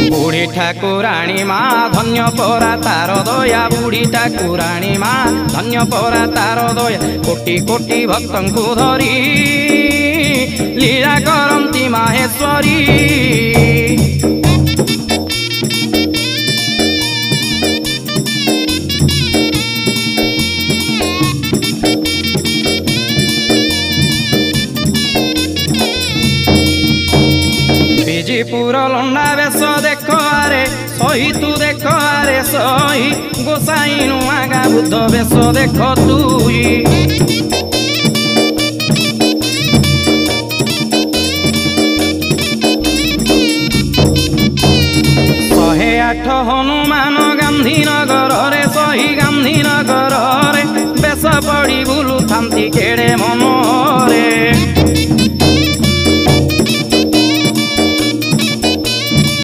बुढ़ी ठाकुराणी माँ धन्य परा तार दया बुढ़ी ठाकुराणी माँ धन्य परा तार दया कोटि कोटि भक्तन को धरी लीला करती माहेश्वरी। विजयपुर लंडा बेश देख आरे सही तू देख आरे सही गोसाई नुआ गा बुद्ध बेश देख तू।